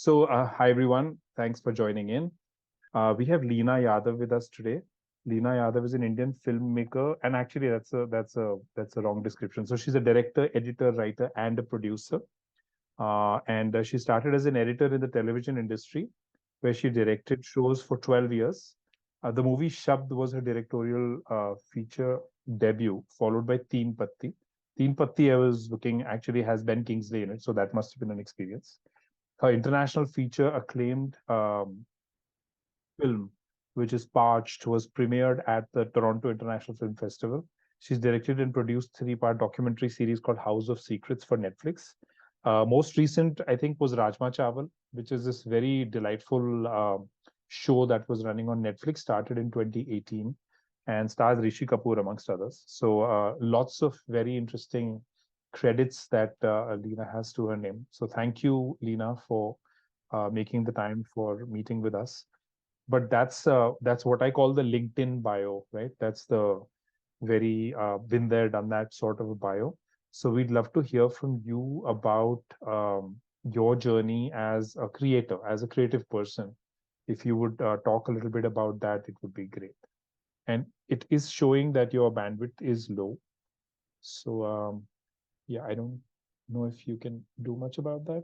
Hi everyone. Thanks for joining in. We have Leena Yadav with us today. Leena Yadav is an Indian filmmaker, and actually, that's a wrong description. So she's a director, editor, writer, and a producer. And she started as an editor in the television industry, where she directed shows for 12 years. The movie Shabd was her directorial feature debut, followed by Teen Patti. Teen Patti, I was looking, actually has Ben Kingsley in it, so that must have been an experience. Her international feature acclaimed film, which is Parched, was premiered at the Toronto International Film Festival. She's directed and produced three-part documentary series called House of Secrets for Netflix. Most recent, I think, was Rajma Chawal, which is this very delightful show that was running on Netflix, started in 2018, and stars Rishi Kapoor, amongst others. So lots of very interesting credits that Leena has to her name. So thank you, Leena, for making the time for meeting with us. But that's what I call the LinkedIn bio, right? That's the very been there, done that sort of a bio. So we'd love to hear from you about your journey as a creator, as a creative person. If you would talk a little bit about that, it would be great. And it is showing that your bandwidth is low. So yeah, I don't know if you can do much about that.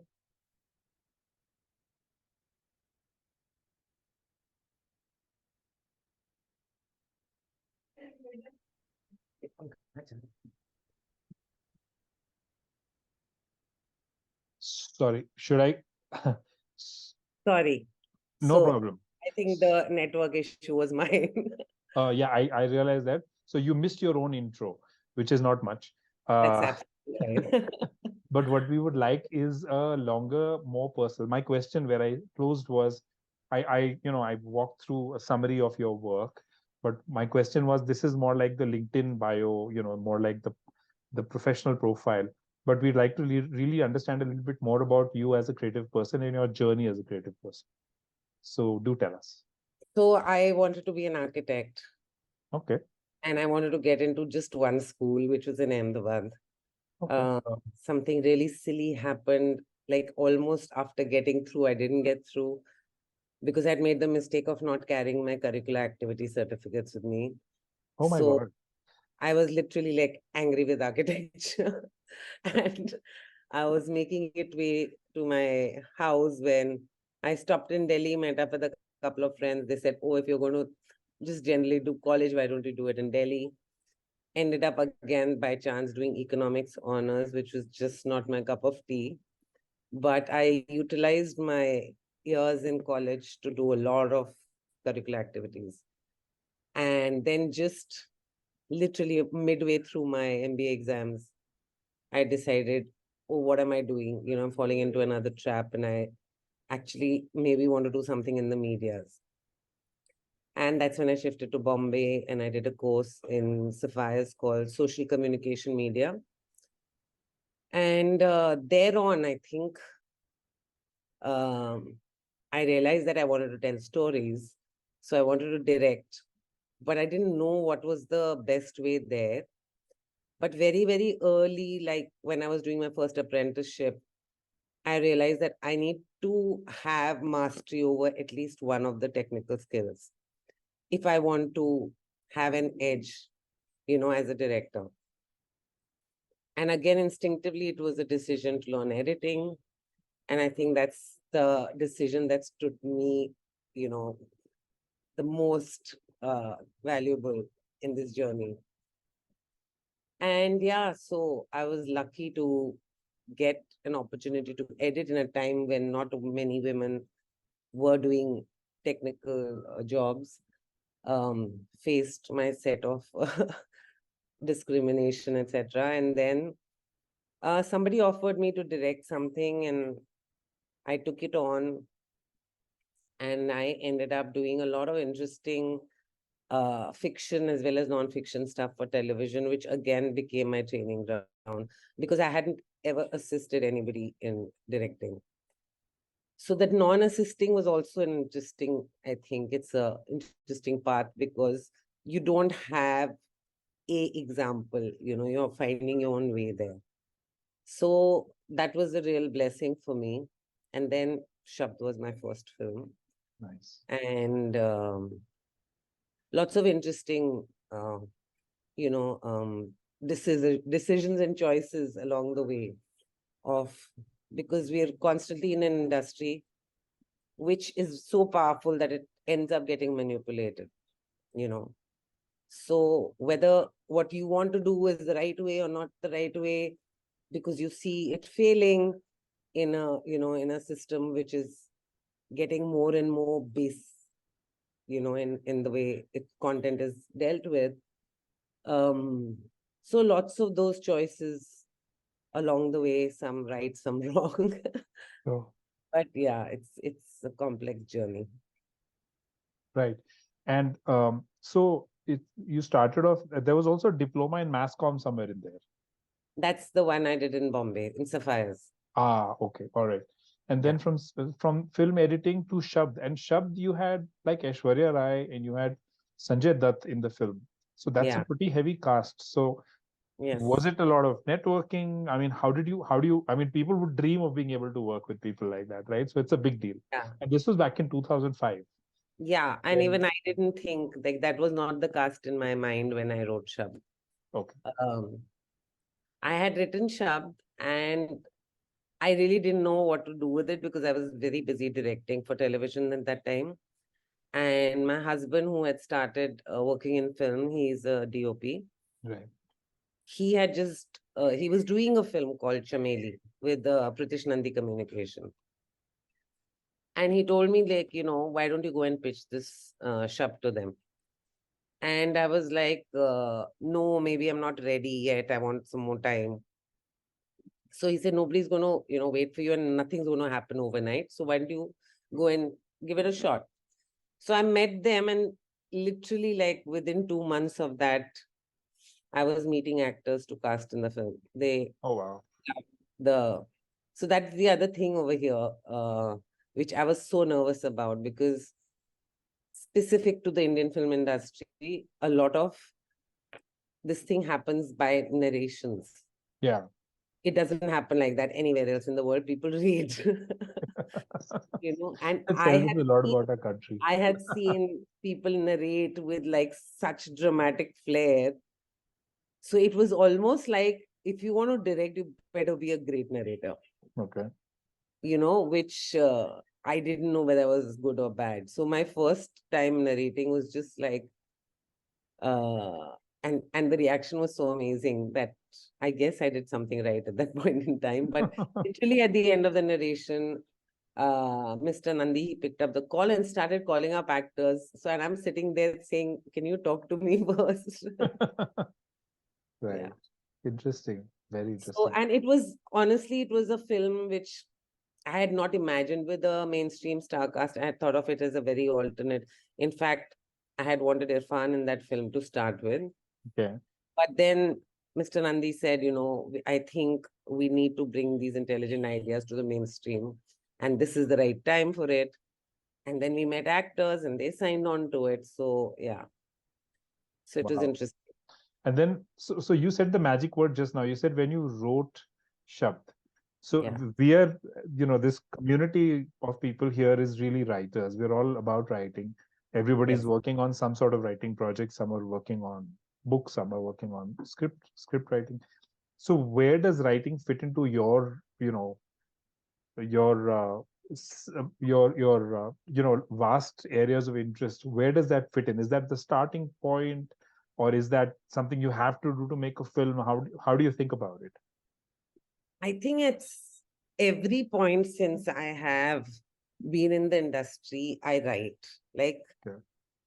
Sorry, should I? Sorry. No So problem. I think the network issue was mine. Yeah, I realized that. So you missed your own intro, which is not much. That's Uh, absolutely right. but what we would like is a longer, more personal. My question where I closed was, I walked through a summary of your work, but my question was, this is more like the LinkedIn bio, more like the professional profile. But we'd like to really understand a little bit more about you as a creative person and your journey as a creative person. So do tell us. So I wanted to be an architect Okay. and I wanted to get into just one school, which was in Ahmedabad. Okay. Uh, Something really silly happened, like almost after getting through, I didn't get through because I'd made the mistake of not carrying my curricular activity certificates with me. Oh my So God. I was literally like angry with architecture. And I was making it way to my house when I stopped in Delhi, met up with a couple of friends. They said, "Oh, if you're going to just generally do college, why don't you do it in Delhi?" Ended up again by chance doing economics honors, which was just not my cup of tea. But I utilized my years in college to do a lot of curricular activities. And then just literally midway through my MBA exams, I decided, oh, what am I doing? I'm falling into another trap and I actually maybe want to do something in the medias. And that's when I shifted to Bombay and I did a course in Sapphires called Social Communication Media. And thereon, I think um, I realized that I wanted to tell stories. So I wanted to direct, but I didn't know what was the best way there. But very, very early, like when I was doing my first apprenticeship, I realized that I need to have mastery over at least one of the technical skills if I want to have an edge, as a director. And again, instinctively, it was a decision to learn editing. And I think that's the decision that stood me, you know, the most valuable in this journey. And yeah, so I was lucky to get an opportunity to edit in a time when not many women were doing technical jobs, faced my set of discrimination, etc. And then somebody offered me to direct something, and I took it on, and I ended up doing a lot of interesting fiction as well as non-fiction stuff for television, which again became my training ground because I hadn't ever assisted anybody in directing. So that non-assisting was also an interesting, I think it's a interesting part because you don't have a example, you're finding your own way there. So that was a real blessing for me. And then Shabd was my first film. Nice. And lots of interesting, decisions and choices along the way because we're constantly in an industry which is so powerful that it ends up getting manipulated, you know. So whether what you want to do is the right way or not the right way, because you see it failing in a system which is getting more and more base, in the way content is dealt with. So lots of those choices along the way, some right, some wrong. So, But yeah, it's a complex journey. right. And so you started off, there was also a diploma in mass comm somewhere in there. That's the one I did in Bombay, in Sapphires. Ah, okay, all right. And Yeah. then from film editing to Shabd, and Shabd you had like Aishwarya Rai and you had Sanjay Dutt in the film. So that's a Yeah. pretty heavy cast. So Yes. was it a lot of networking? I mean, how do you, I mean, people would dream of being able to work with people like that, right? So it's a big deal. Yeah. And this was back in 2005. Yeah. And even I didn't think like that was not the cast in my mind when I wrote Shabd. Okay. I had written Shabd and I really didn't know what to do with it because I was very busy directing for television at that time. And my husband, who had started working in film, he's a DOP. Right. He had he was doing a film called Chameli with Pritish Nandi Communication. And he told me, like, why don't you go and pitch this shop to them? And I was like, no, maybe I'm not ready yet. I want some more time. So he said, nobody's going to, wait for you and nothing's going to happen overnight. So why don't you go and give it a shot? So I met them and literally like within 2 months of that, I was meeting actors to cast in the film. Oh, wow. So that's the other thing over here, which I was so nervous about because specific to the Indian film industry, a lot of this thing happens by narrations. Yeah. It doesn't happen like that anywhere else in the world. People read, and It tells us a lot about our country. I had seen people narrate with like such dramatic flair. So it was almost like if you want to direct, you better be a great narrator. Okay. Which I didn't know whether I was good or bad. So my first time narrating was just like, and the reaction was so amazing that I guess I did something right at that point in time. But literally at the end of the narration, Mr. Nandi picked up the call and started calling up actors. So, and I'm sitting there saying, can you talk to me first? Right. Yeah. Interesting. Very So, interesting. and it was a film which I had not imagined with a mainstream star cast. I had thought of it as a very alternate. In fact, I had wanted Irfan in that film to start with. Okay. But then Mr. Nandi said, I think we need to bring these intelligent ideas to the mainstream. And this is the right time for it. And then we met actors and they signed on to it. So, yeah. So it was Wow. interesting. And then, so you said the magic word just now. You said when you wrote Shabd. So Yeah. we are, this community of people here is really writers. We're all about writing. Everybody's Yes. working on some sort of writing project. Some are working on books. Some are working on script writing. So where does writing fit into your, your vast areas of interest? Where does that fit in? Is that the starting point, or is that something you have to do to make a film? How do you think about it? I think it's every point since I have been in the industry, I write. Like Okay.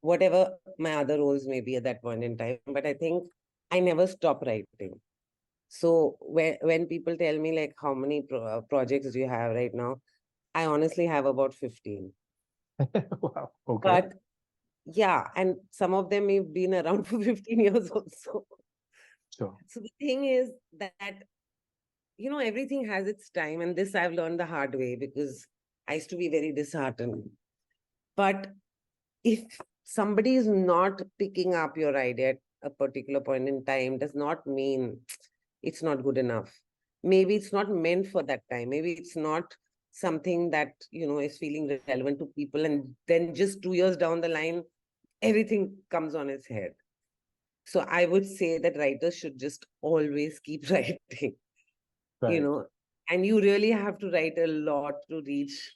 whatever my other roles may be at that point in time, but I think I never stop writing. So when people tell me like how many projects do you have right now, I honestly have about 15. Wow. Okay. But yeah, and some of them have been around for 15 years also. Sure. So the thing is that everything has its time, and this I've learned the hard way because I used to be very disheartened. But if somebody is not picking up your idea at a particular point in time, does not mean it's not good enough. Maybe it's not meant for that time. Maybe it's not something that, is feeling relevant to people. And then just 2 years down the line, everything comes on its head. So I would say that writers should just always keep writing, Right. and you really have to write a lot to reach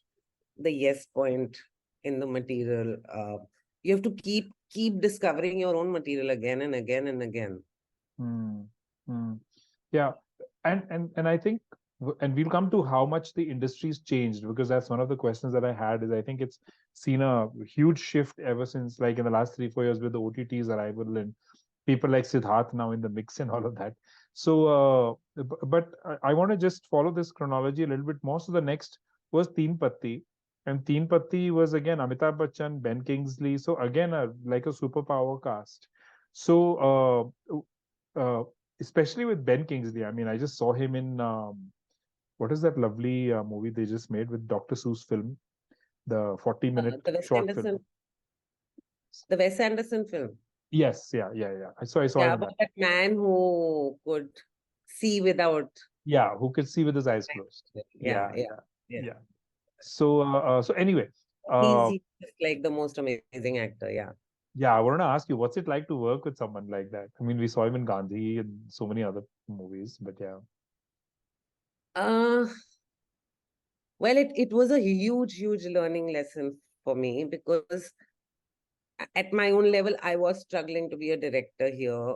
the yes point in the material. You have to keep discovering your own material again and again and again. Mm, mm. Yeah, and I think, and we'll come to how much the industry's changed, because that's one of the questions that I had. Is I think it's seen a huge shift ever since, like in the last 3-4 years, with the OTT's arrival and people like Siddharth now in the mix and all of that. So, but I want to just follow this chronology a little bit more. So the next was Teen Patti, and Teen Patti was again Amitabh Bachchan, Ben Kingsley. So again, like a superpower cast. So, especially with Ben Kingsley. I mean, I just saw him in what is that lovely movie they just made with Dr. Seuss film, the 40-minute The short film. Wes Anderson film. Yes, yeah. So I saw him Yeah, in about that. that man who could see without. Yeah, who could see with his eyes closed. Yeah, Yeah, yeah, yeah, yeah. yeah. So anyway, He's just like the most amazing actor. Yeah. yeah, I wanted to ask you, what's it like to work with someone like that? I mean, we saw him in Gandhi and so many other movies, but yeah. Uh, well, it was a huge learning lesson for me, because at my own level, I was struggling to be a director here,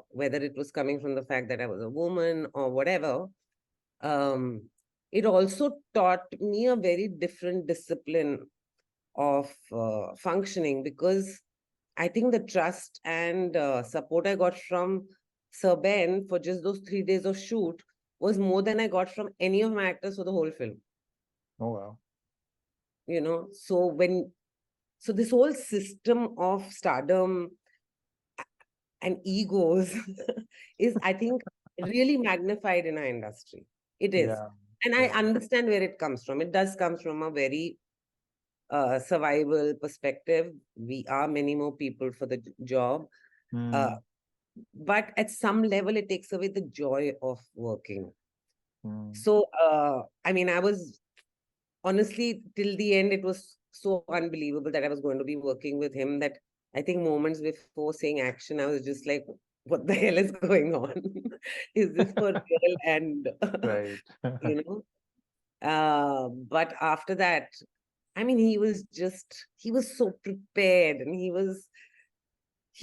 whether it was coming from the fact that I was a woman or whatever. Um, it also taught me a very different discipline of functioning, because I think the trust and support I got from Sir Ben for just those 3 days of shoot was more than I got from any of my actors for the whole film. Oh wow. So this whole system of stardom and egos is, I think, really magnified in our industry. It is. Yeah, And I yeah. understand where it comes from. It does come from a very survival perspective. We are many more people for the job. Uh, Mm, but at some level, it takes away the joy of working. mm. So, I mean, I was honestly, till the end, it was so unbelievable that I was going to be working with him, that I think moments before saying action, I was just like, what the hell is going on? Is this for real? And, Right. you but after that, I mean, he was so prepared, and he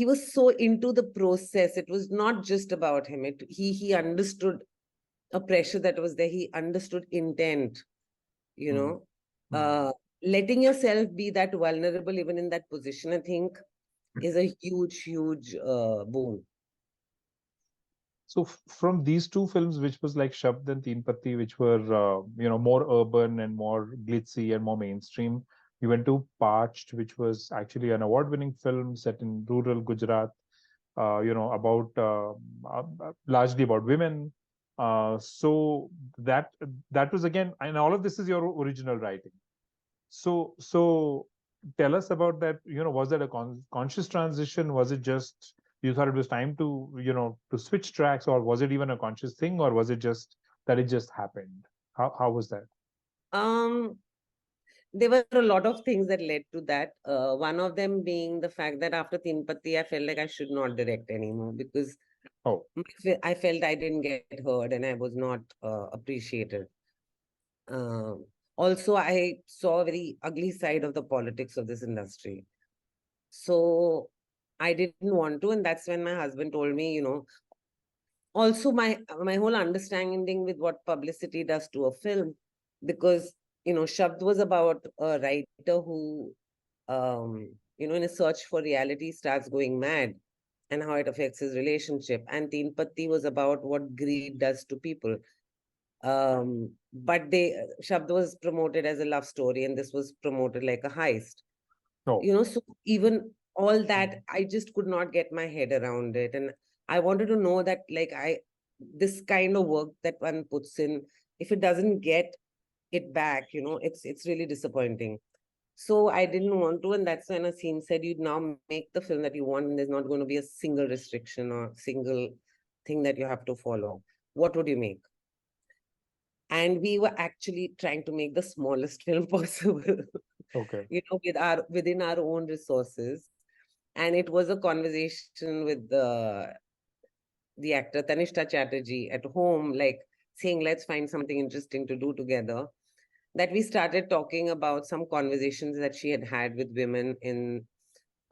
was so into the process. It was not just about him. He understood a pressure that was there. He understood intent, you Mm, know. mm. Letting yourself be that vulnerable, even in that position, I think, is a huge boon. So from these two films, which was like Shabd and Teen Patti, which were more urban and more glitzy and more mainstream, you went to Parched, which was actually an award-winning film set in rural Gujarat. About largely about women. So that was again, and all of this is your original writing. So tell us about that. Was that a conscious transition? Was it just you thought it was time to to switch tracks, or was it even a conscious thing, or was it just that it just happened? How was that? Um, there were a lot of things that led to that. One of them being the fact that after Teen Patti, I felt like I should not direct anymore, because Oh, I felt I didn't get heard and I was not appreciated. Um, Also, I saw a very ugly side of the politics of this industry. So I didn't want to. And that's when my husband told me, also my whole understanding with what publicity does to a film, because, Shabd was about a writer who, in a search for reality starts going mad, and how it affects his relationship. And Teen Patti was about what greed does to people. But Shabd was promoted as a love story, and this was promoted like a heist. no. So even all that, I just could not get my head around it. And I wanted to know that, like, this kind of work that one puts in, if it doesn't get it back, it's really disappointing. So I didn't want to, and that's when Asim said, you now make the film that you want, and there's not going to be a single restriction or single thing that you have to follow. What would you make? And we were actually trying to make the smallest film possible, Okay. within our own resources. And it was a conversation with the actor Tanishta Chatterjee at home, like saying, let's find something interesting to do together. That we started talking about some conversations that she had had with women in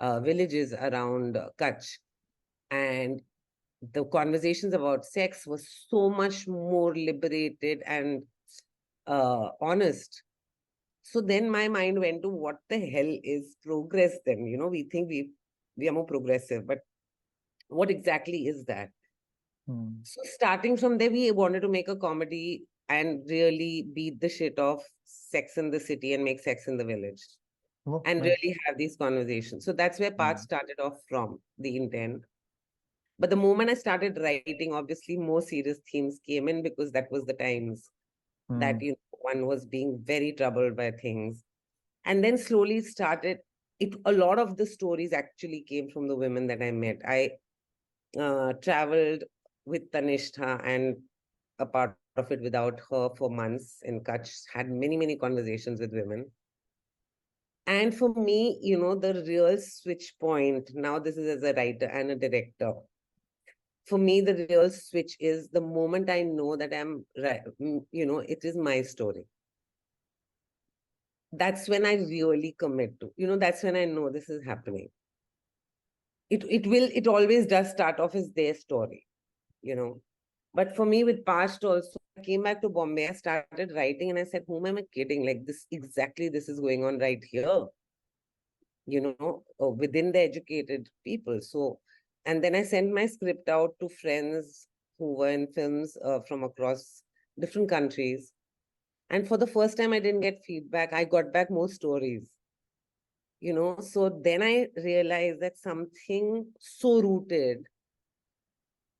villages around Kutch. And the conversations about sex was so much more liberated and honest. So then my mind went to what the hell is progress then? We think we are more progressive, but what exactly is that? So starting from there, we wanted to make a comedy and really beat the shit off Sex in the City and make Sex in the Village Oh, and nice. really have these conversations. So that's where Parched started off from, the intent. But the moment I started writing, obviously more serious themes came in because that was the times that one was being very troubled by things. And then slowly started it. A lot of the stories actually came from the women that I met. I traveled with Tanishtha and a part of it without her for months in Kutch, had many, many conversations with women. And for me, the real switch point, now this is as a writer and a director, for me, the real switch is the moment I know that it is my story. That's when I really commit to, that's when I know this is happening. It always does start off as their story, But for me with Parched also, I came back to Bombay, I started writing and I said, whom am I kidding? Like this is going on right here, within the educated people. So, and then I sent my script out to friends who were in films from across different countries. And for the first time, I didn't get feedback. I got back more stories, So then I realized that something so rooted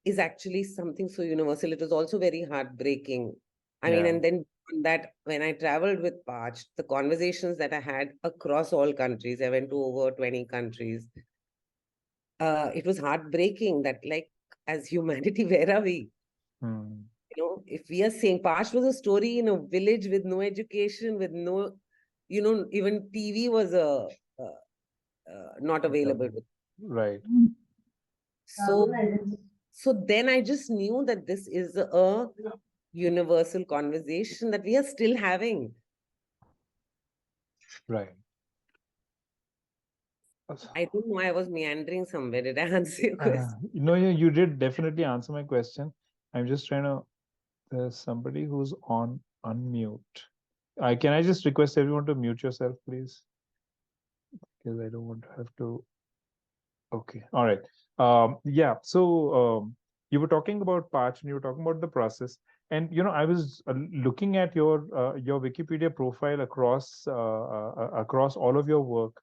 is actually something so universal. It was also very heartbreaking. I mean, and then that when I traveled with Parched, the conversations that I had across all countries, I went to over 20 countries. It was heartbreaking that, like, as humanity, where are we? If we are saying Parched was a story in a village with no education, with no, even TV was not available. Right. So then I just knew that this is a universal conversation that we are still having. Right. I don't know, I was meandering somewhere. Did I answer your question? You did definitely answer my question. I'm just trying to. There's somebody who's on unmute. Can I just request everyone to mute yourself, please? Because I don't want to have to. Okay. All right. Yeah. So you were talking about Parch and you were talking about the process. And I was looking at your Wikipedia profile across all of your work.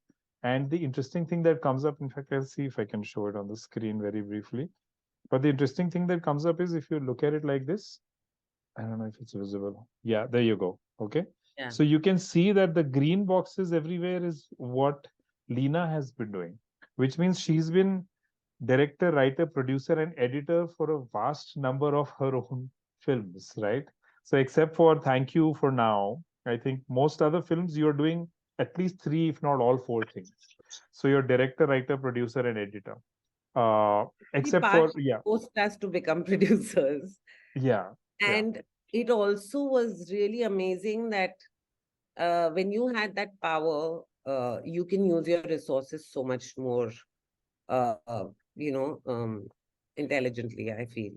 And the interesting thing that comes up, in fact, I'll see if I can show it on the screen very briefly. But the interesting thing that comes up is if you look at it like this, I don't know if it's visible. Yeah, there you go. Okay. Yeah. So you can see that the green boxes everywhere is what Leena has been doing, which means she's been director, writer, producer, and editor for a vast number of her own films, right? So except for Thank You for Now, I think most other films you're doing at least three, if not all four things. So you're director, writer, producer, and editor. Except for forced us to become producers. Yeah. And it also was really amazing that when you had that power, you can use your resources so much more, uh, uh, intelligently, I feel.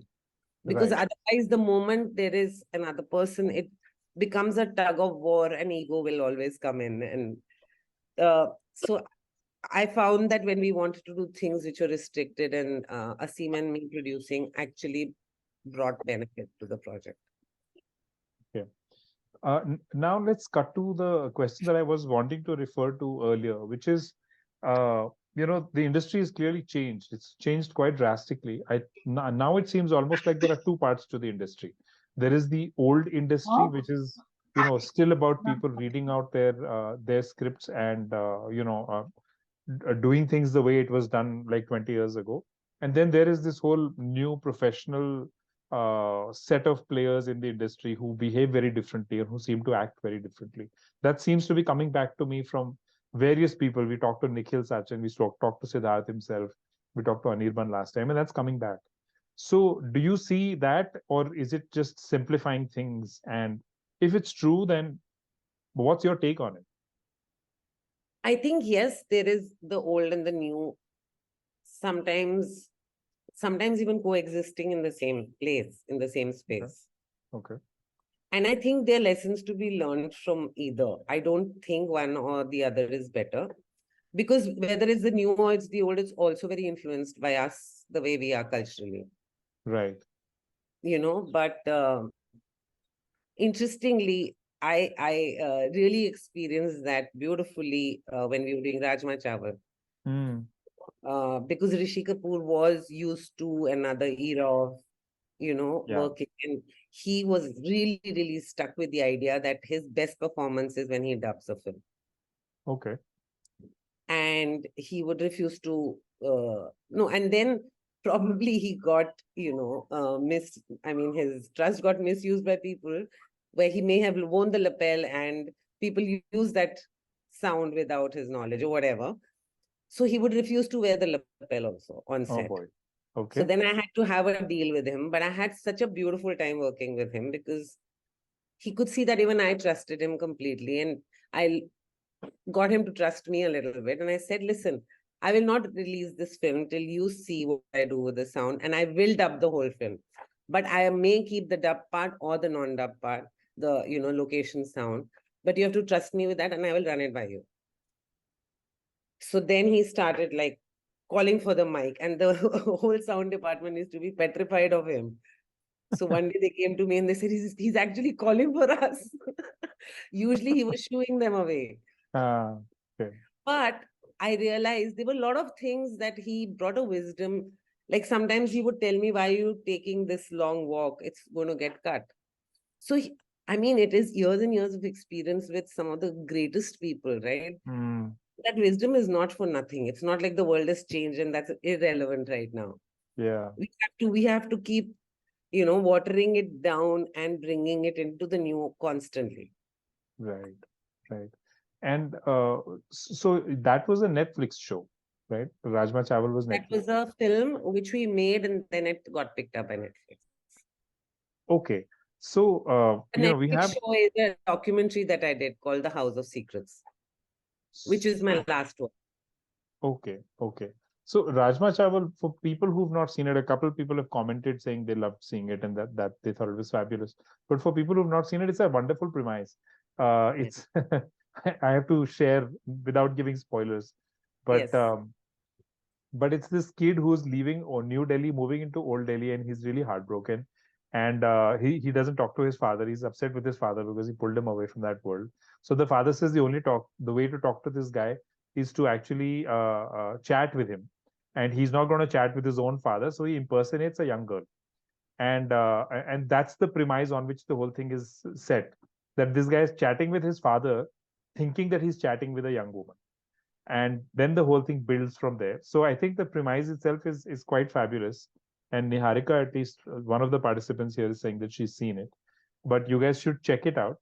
Because otherwise, the moment there is another person, it becomes a tug of war and ego will always come in. And so I found that when we wanted to do things which were restricted and Aseem and me producing actually brought benefit to the project. Okay. Now let's cut to the question that I was wanting to refer to earlier, which is, the industry has clearly changed. It's changed quite drastically. Now it seems almost like there are two parts to the industry. There is the old industry, which is, still about people reading out their scripts and doing things the way it was done like 20 years ago. And then there is this whole new professional set of players in the industry who behave very differently and who seem to act very differently. That seems to be coming back to me from various people. We talked to Nikhil Sachin, we talked to Siddharth himself, we talked to Anirban last time, and that's coming back. So, do you see that, or is it just simplifying things? And if it's true, then what's your take on it? I think, yes, there is the old and the new, sometimes even coexisting in the same place, in the same space. Okay. And I think there are lessons to be learned from either. I don't think one or the other is better, because whether it's the new or it's the old, it's also very influenced by us, the way we are culturally. Right. But interestingly, I really experienced that beautifully when we were doing Rajma Chawal. Because Rishi Kapoor was used to another era of, working. And he was really, really stuck with the idea that his best performance is when he dubs a film. Okay. And he would refuse to, no, and then probably he got, his trust got misused by people, where he may have worn the lapel and people use that sound without his knowledge or whatever. So he would refuse to wear the lapel also on set. Oh boy. Okay. So then I had to have a deal with him, but I had such a beautiful time working with him, because he could see that even I trusted him completely, and I got him to trust me a little bit. And I said, listen, I will not release this film till you see what I do with the sound, and I will dub the whole film. But I may keep the dub part or the non-dub part, the location sound. But you have to trust me with that, and I will run it by you. So then he started like calling for the mic, and the whole sound department used to be petrified of him. So one day they came to me and they said, he's actually calling for us. Usually he was shooing them away. Okay. But I realized there were a lot of things that he brought a wisdom. Like sometimes he would tell me, why are you taking this long walk? It's going to get cut. So, it is years and years of experience with some of the greatest people, right? That wisdom is not for nothing. It's not like the world has changed and that's irrelevant right now. Yeah. We have to keep, watering it down and bringing it into the new constantly. Right. Right. And so that was a Netflix show, right? Rajma Chawal was Netflix. That was a film which we made and then it got picked up by Netflix. Okay. So, we have... show is a documentary that I did called The House of Secrets, which is my last one. Okay. Okay. So Rajma Chawal, for people who've not seen it, a couple of people have commented saying they loved seeing it and that they thought it was fabulous. But for people who've not seen it, it's a wonderful premise. It's I have to share without giving spoilers, but Yes. But it's this kid who's leaving New Delhi, moving into Old Delhi, and he's really heartbroken. And he doesn't talk to his father. He's upset with his father because he pulled him away from that world. So the father says the way to talk to this guy is to actually chat with him, and he's not going to chat with his own father, so he impersonates a young girl, and that's the premise on which the whole thing is set. That this guy is chatting with his father, thinking that he's chatting with a young woman, and then the whole thing builds from there. So I think the premise itself is quite fabulous. And Niharika, at least one of the participants here, is saying that she's seen it, but you guys should check it out.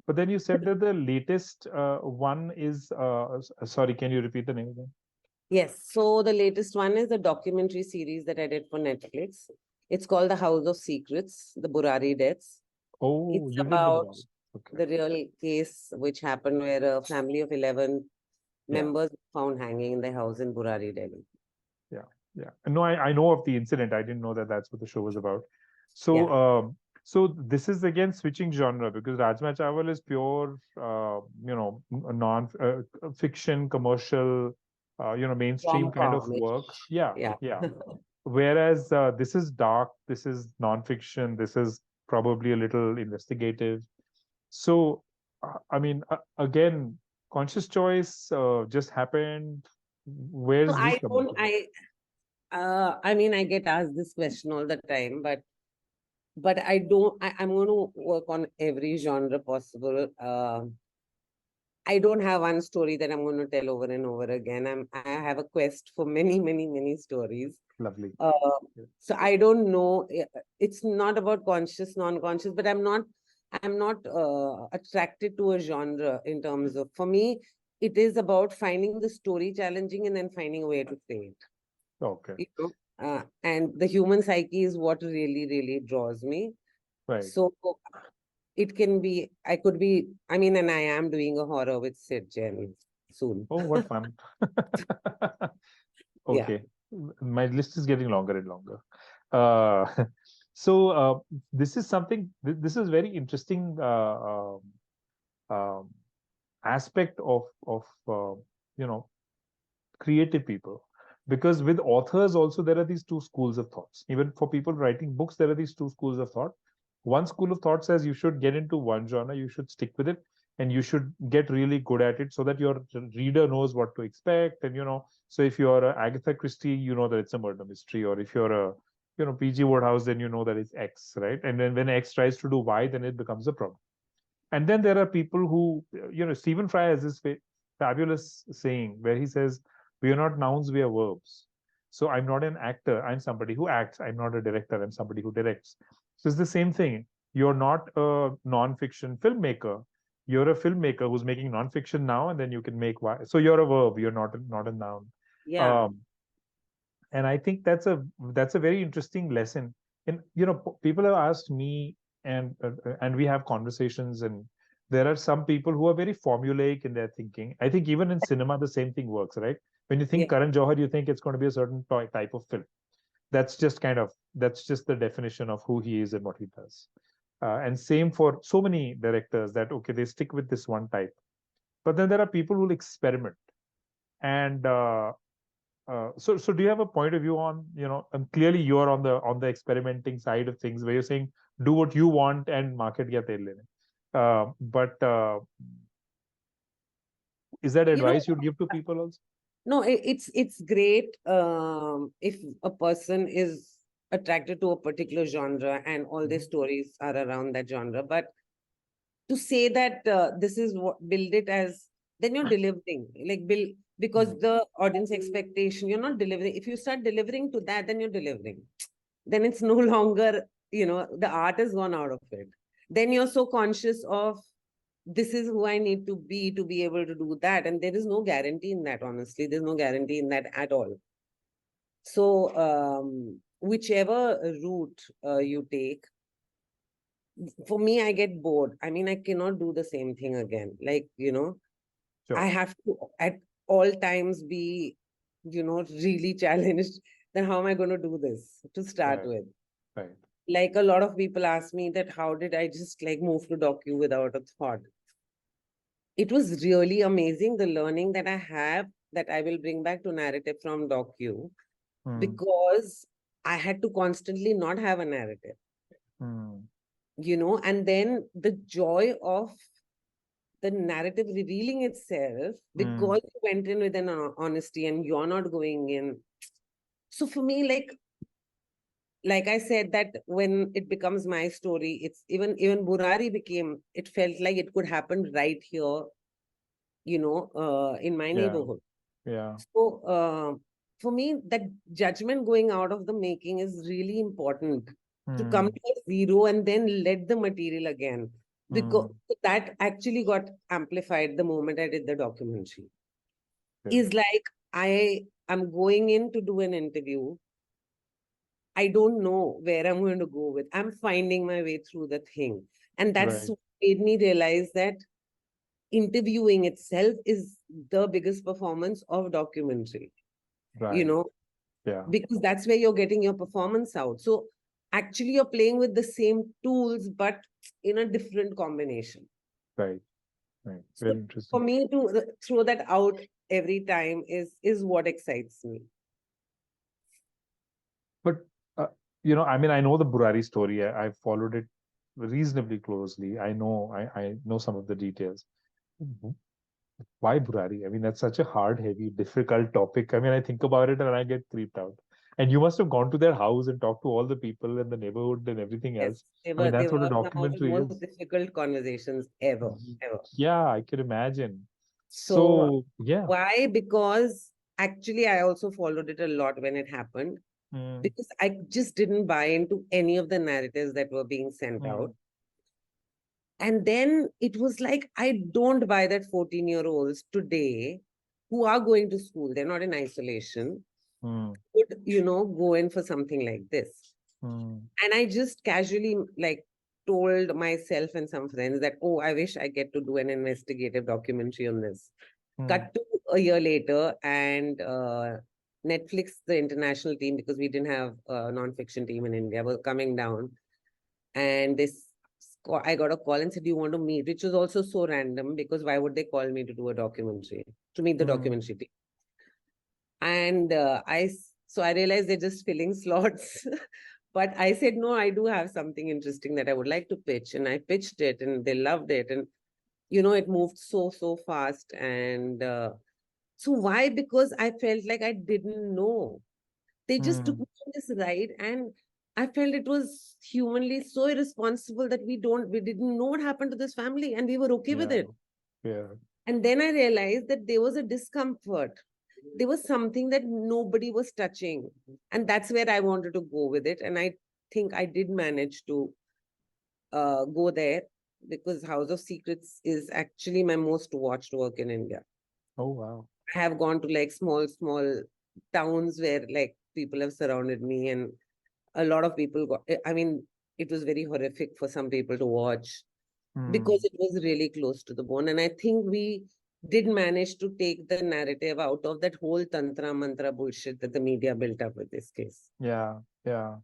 But then you said that the latest one is sorry, can you repeat the name again? Yes. So the latest one is a documentary series that I did for Netflix. It's called The House of Secrets, the Burari Deaths. Oh, it's you about okay. the real case which happened where a family of 11 members found hanging in their house in Burari, Delhi. Yeah. No, I know of the incident. I didn't know that that's what the show was about. So, so this is again switching genre, because Rajma Chawal is pure, non-fiction, commercial, mainstream kind of work. Yeah. Whereas this is dark, this is non-fiction, this is probably a little investigative. So, again, conscious choice just happened. Where is this coming from? I get asked this question all the time, but I'm going to work on every genre possible. I don't have one story that I'm going to tell over and over again. I have a quest for many, many, many stories. Lovely. Uh, Yeah. so I don't know. It's not about conscious, non-conscious, but I'm not attracted to a genre in terms of, for me, it is about finding the story challenging and then finding a way to say it. Okay. You know? And the human psyche is what really, really draws me. Right. So it can be, I mean, and I am doing a horror with Sid Jain soon. Oh, what fun. Yeah. Okay. My list is getting longer and longer. Uh, so this is something, this is very interesting um, aspect of creative people. Because with authors also, there are these two schools of thoughts. Even for people writing books, there are these two schools of thought. One school of thought says you should get into one genre, you should stick with it, and you should get really good at it so that your reader knows what to expect. And, so if you're a Agatha Christie, you know that it's a murder mystery. Or if you're a, PG Wodehouse, then you know that it's X, right? And then when X tries to do Y, then it becomes a problem. And then there are people who, Stephen Fry has this fabulous saying where he says, we are not nouns, we are verbs. So I'm not an actor, I'm somebody who acts. I'm not a director, I'm somebody who directs. So it's the same thing. You're not a non-fiction filmmaker. You're a filmmaker who's making non-fiction now, and then you can make Y. So you're a verb, you're not a noun. Yeah. And I think that's a very interesting lesson. And people have asked me, and we have conversations, and there are some people who are very formulaic in their thinking. I think even in cinema the same thing works, right? When you think Yeah. Karan Johar, you think it's going to be a certain type of film. That's just the definition of who he is and what he does. And same for so many directors, that okay, they stick with this one type, but then there are people who will experiment. And so do you have a point of view on, and clearly you're on the experimenting side of things, where you're saying do what you want and market gaya tere lene. But is that You know, advice you'd give to people also? no, it's great if a person is attracted to a particular genre and all their stories are around that genre. But to say that this is what build it as, then you're delivering, like build, because the audience expectation, you're not delivering. If you start delivering to that, then you're delivering. Then it's no longer, the art has gone out of it. Then you're so conscious of, this is who I need to be able to do that. And there is no guarantee in that, honestly. There's no guarantee in that at all. So whichever route you take, for me, I get bored. I mean, I cannot do the same thing again. Like, Sure. I have to at all times be, really challenged. Then how am I going to do this to start Right. with? Right. Like, a lot of people ask me that how did I just like move to docu without a thought? It was really amazing, the learning that I have, that I will bring back to narrative from docu, because I had to constantly not have a narrative. And then the joy of the narrative revealing itself, because you went in with an honesty and you're not going in. So for me, like I said, that when it becomes my story, it's even Burari it felt like it could happen right here, in my neighborhood. Yeah. So for me, that judgment going out of the making is really important, to come to a zero and then let the material again. Because that actually got amplified the moment I did the documentary. Is like, I am going in to do an interview. I don't know where I'm going to go with. I'm finding my way through the thing. And that's what made me realize that interviewing itself is the biggest performance of documentary. Right. Yeah. Because that's where you're getting your performance out. So actually you're playing with the same tools, but in a different combination. Right. Very So interesting. for me to throw that out every time is what excites me. But I mean, I know the Burari story. I've followed it reasonably closely. I know some of the details. Why Burari? I mean, that's such a hard, heavy, difficult topic. I mean, I think about it and I get creeped out. And you must have gone to their house and talked to all the people in the neighborhood and everything else. Yes, I mean, they that's what a were some of the documentary most is. difficult conversations ever. Yeah, I can imagine. So, yeah. Why? Because actually I also followed it a lot when it happened, Mm, because I just didn't buy into any of the narratives that were being sent out. mm, And then it was like, I don't buy that 14-year-olds today who are going to school, they're not in isolation, mm, would, go in for something like this. mm, And I just casually told myself and some friends that, oh, I wish I get to do an investigative documentary on this. mm, Cut to a year later, and Netflix, the international team, because we didn't have a non-fiction team in India, were coming down. And I got a call and said, do you want to meet? Which was also so random, because why would they call me to do a documentary, to meet the mm, documentary team? And so I realized they're just filling slots. But I said, no, I do have something interesting that I would like to pitch. And I pitched it and they loved it. And, it moved so fast. And so why? Because I felt like I didn't know. They just took mm. me on this ride, and I felt it was humanly so irresponsible that we didn't know what happened to this family, and we were okay with Yeah, it. yeah. And then I realized that there was a discomfort. There was something that nobody was touching. And that's where I wanted to go with it. And I think I did manage to go there, because House of Secrets is actually my most watched work in India. Oh, wow. I have gone to small towns where people have surrounded me, and a lot of people I mean, it was very horrific for some people to watch, because Mm. it was really close to the bone. And I think we did manage to take the narrative out of that whole tantra mantra bullshit that the media built up with this case. Yeah, yeah.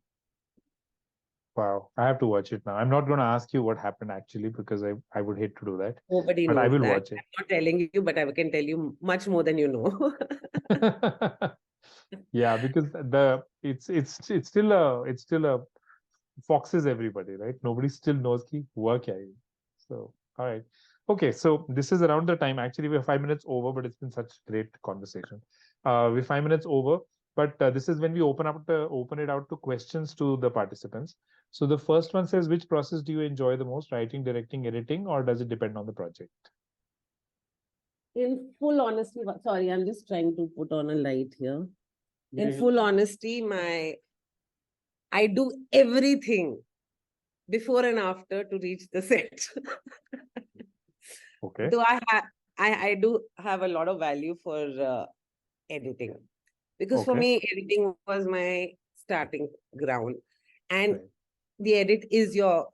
Wow. I have to watch it now. I'm not going to ask you what happened actually because I would hate to do that, Nobody but I knows will that. watch it. I'm not telling you, but I can tell you much more than you know. Yeah, because it's still a foxes everybody, right? Nobody still knows ki hua kya hai. So, all right. Okay, so this is around the time. Actually, we're 5 minutes over, but it's been such great conversation. We're 5 minutes over, but this is when we open it out to questions to the participants. So the first one says, which process do you enjoy the most, writing, directing, editing, or does it depend on the project? In full honesty, sorry, I'm just trying to put on a light here. In full honesty, I do everything before and after to reach the set. Okay. Though I do have a lot of value for editing, because for Okay. me, editing was my starting ground, and Right. the edit is your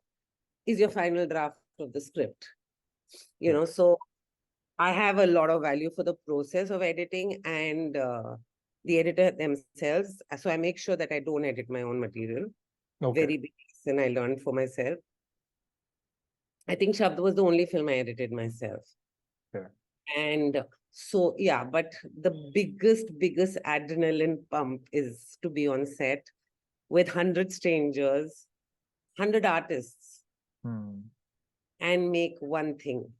final draft of the script. Yeah. So I have a lot of value for the process of editing and the editor themselves. So I make sure that I don't edit my own material. Okay. Very big lesson I learned for myself. I think Shabd was the only film I edited myself. Yeah. And so, yeah, but the biggest adrenaline pump is to be on set with 100 strangers, 100 artists, Hmm. and make one thing.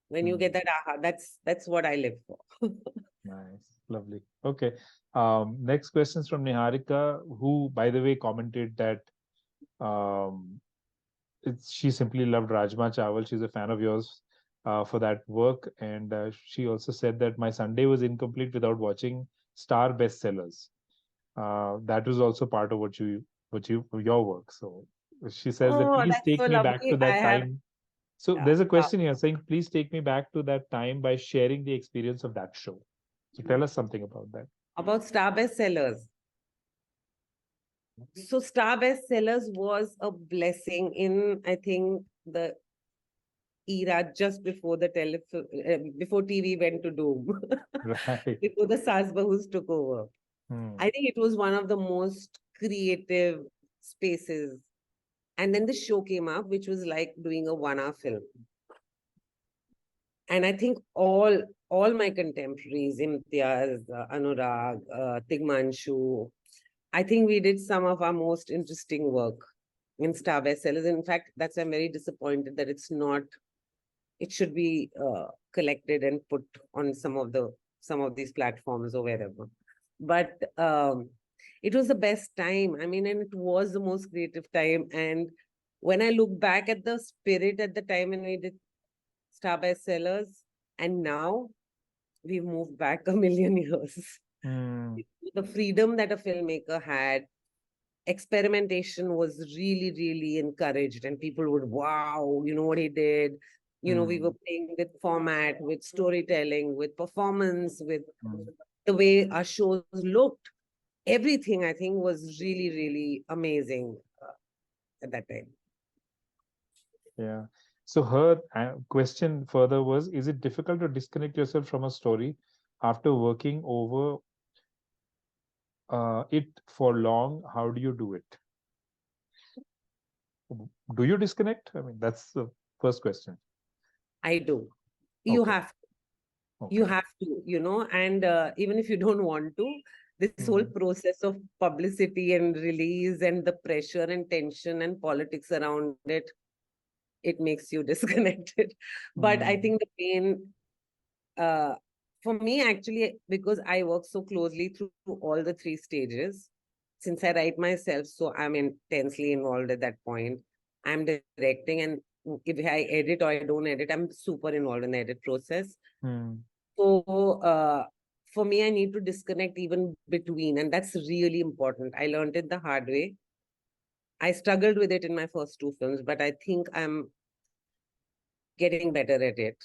When you get Hmm. that aha, that's what I live for. Nice. Lovely. Okay. Next question is from Niharika, who, by the way, commented that um, she simply loved Rajma Chawal. She's a fan of yours for that work. And she also said that my Sunday was incomplete without watching Star Bestsellers. That was also part of your work. So she says that Oh, please that's take so me back lovely. to I that have time. So yeah, there's a question here saying, please take me back to that time by sharing the experience of that show. So tell us something about that. about Star Bestsellers. So Star Bestsellers was a blessing in, I think, the era just before before TV went to doom, Right. before the Sas Bahus took over. Hmm. I think it was one of the most creative spaces. And then the show came up, which was like doing a 1 hour film. And I think all my contemporaries, Imtiaz, Anurag, Tigmanshu, I think we did some of our most interesting work in Star Bestsellers. In fact, that's why I'm very disappointed that it should be collected and put on some of these platforms or wherever. But it was the best time. I mean, and it was the most creative time. And when I look back at the spirit at the time when we did Star Bestsellers, and now we've moved back a million years. Mm, The freedom that a filmmaker had, experimentation was really, really encouraged, and people would, wow, you know what he did. We were mm, playing with format, with storytelling, with performance, with mm. the way our shows looked. Everything, I think, was really, really amazing at that time. Yeah. So her question further was, is it difficult to disconnect yourself from a story after working over it for long? How do you do it? Do you disconnect? I mean, that's the first question. I do. You Okay. have you Okay. have to, and even if you don't want to, this whole Mm, process of publicity and release and the pressure and tension and politics around it makes you disconnected. But I mm, think the pain, uh, for me, actually, because I work so closely through all the three stages, since I write myself, so I'm intensely involved at that point. I'm directing, and if I edit or I don't edit, I'm super involved in the edit process. mm, So for me, I need to disconnect even between, and that's really important. I learned it the hard way. I struggled with it in my first two films, but I think I'm getting better at it.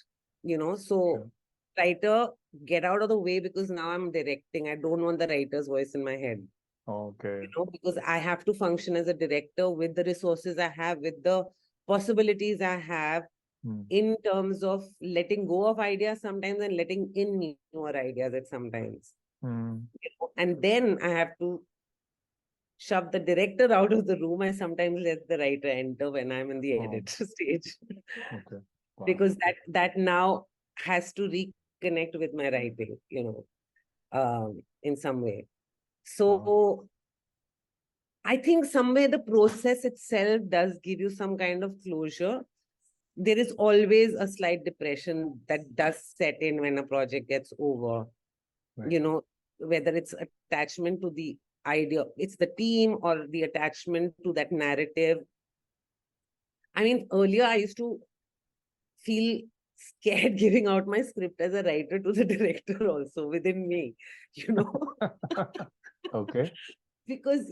So okay. writer, get out of the way, because now I'm directing. I don't want the writer's voice in my head, Okay. because I have to function as a director with the resources I have, with the possibilities I have, Mm, in terms of letting go of ideas sometimes and letting in newer ideas at sometimes. mm, And then I have to shove the director out of the room. I sometimes let the writer enter when I'm in the oh, edit stage, okay. Wow. because that now has to reconnect with my writing, in some way. Wow. So I think somewhere the process itself does give you some kind of closure. There is always a slight depression that does set in when a project gets over, Right. you know, whether it's attachment to the idea, it's the team, or the attachment to that narrative. I mean, earlier I used to feel scared giving out my script as a writer to the director also within me, you know, Okay. because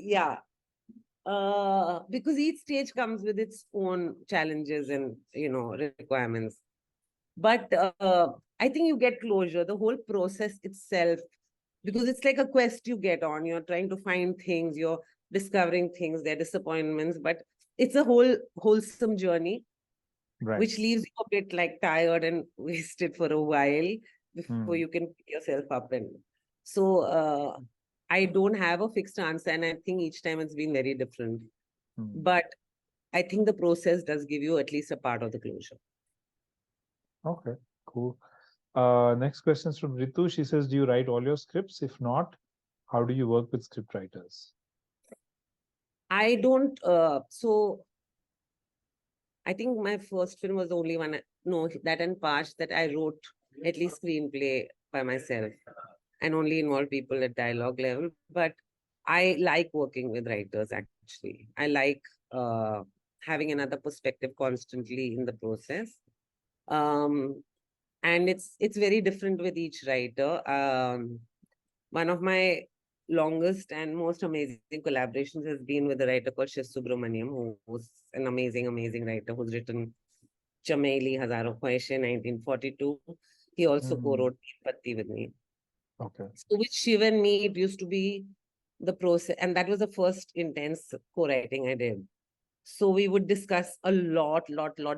because each stage comes with its own challenges and requirements. But I think you get closure, the whole process itself, because it's like a quest you get on. You're trying to find things, you're discovering things, their disappointments, but it's a wholesome journey, Right. which leaves you a bit like tired and wasted for a while before Mm, you can pick yourself up. And so I don't have a fixed answer, and I think each time it's been very different. mm. But I think the process does give you at least a part of the closure. Okay. Cool. Next question is from Ritu. She says, do you write all your scripts? If not, how do you work with script writers? I don't, so I think my first film was the only one, no, that and Parched, that I wrote at least screenplay by myself and only involved people at dialogue level. But I like working with writers, actually. I like uh, having another perspective constantly in the process. Um, and it's very different with each writer. One of my longest and most amazing collaborations has been with a writer called Shiv Subramaniam, who's an amazing, amazing writer who's written Chameli Hazaro Khwaishein 1942. He also Mm, co-wrote Teen Patti with me. okay. So with Shiv and me, it used to be the process, and that was the first intense co-writing I did. So we would discuss a lot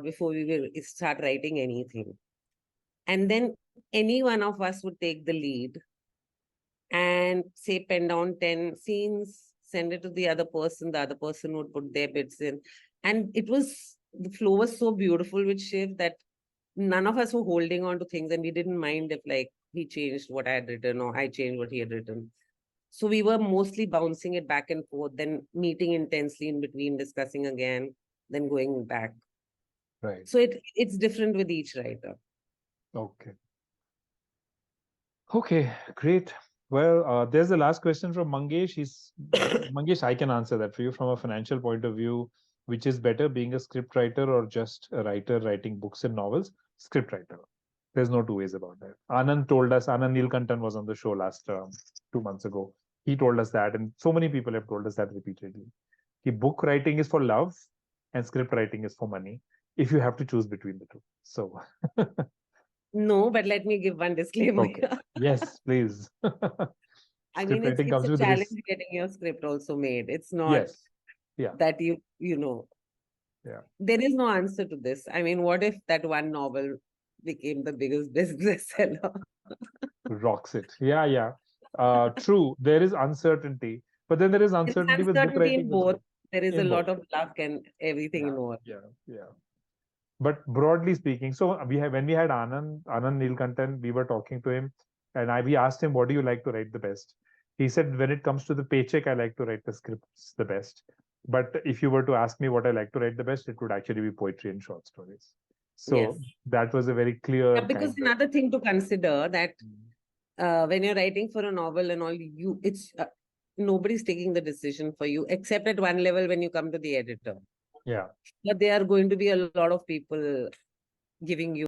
before we will start writing anything. And then any one of us would take the lead and say pen down 10 scenes, send it to the other person would put their bits in. And the flow was so beautiful with Shiv that none of us were holding on to things, and we didn't mind if like he changed what I had written or I changed what he had written. So we were mostly bouncing it back and forth, then meeting intensely in between, discussing again, then going back. Right. So it's different with each writer. Okay. Okay. Great. Well, there's the last question from Mangesh. Mangesh, I can answer that for you from a financial point of view. Which is better, being a script writer or just a writer writing books and novels? Script writer. There's no two ways about that. Anand told us, Anand Neelkantan was on the show last 2 months ago. He told us that, and so many people have told us that repeatedly. Book writing is for love and script writing is for money, if you have to choose between the two. So No, but let me give one disclaimer okay. here. Yes, please. I Script mean, writing it's comes a with challenge risk. getting your script also made. It's not Yes. Yeah. that you know. Yeah. There is no answer to this. I mean, what if that one novel became the biggest bestseller? Rocks it. Yeah, yeah. True. There is uncertainty, but then there is There is uncertainty with book uncertainty in writing as both. well. There is a In both. lot of luck and everything Yeah. involved. Yeah. Yeah. But broadly speaking, so when we had Anand Neelkantan, we were talking to him, and we asked him, "What do you like to write the best?" He said, "When it comes to the paycheck, I like to write the scripts the best. But if you were to ask me what I like to write the best, it would actually be poetry and short stories." Yes. So that was a very clear Yeah, because kind of. another thing to consider that when you're writing for a novel and all, it's nobody's taking the decision for you, except at one level when you come to the editor. Yeah. But there are going to be a lot of people giving you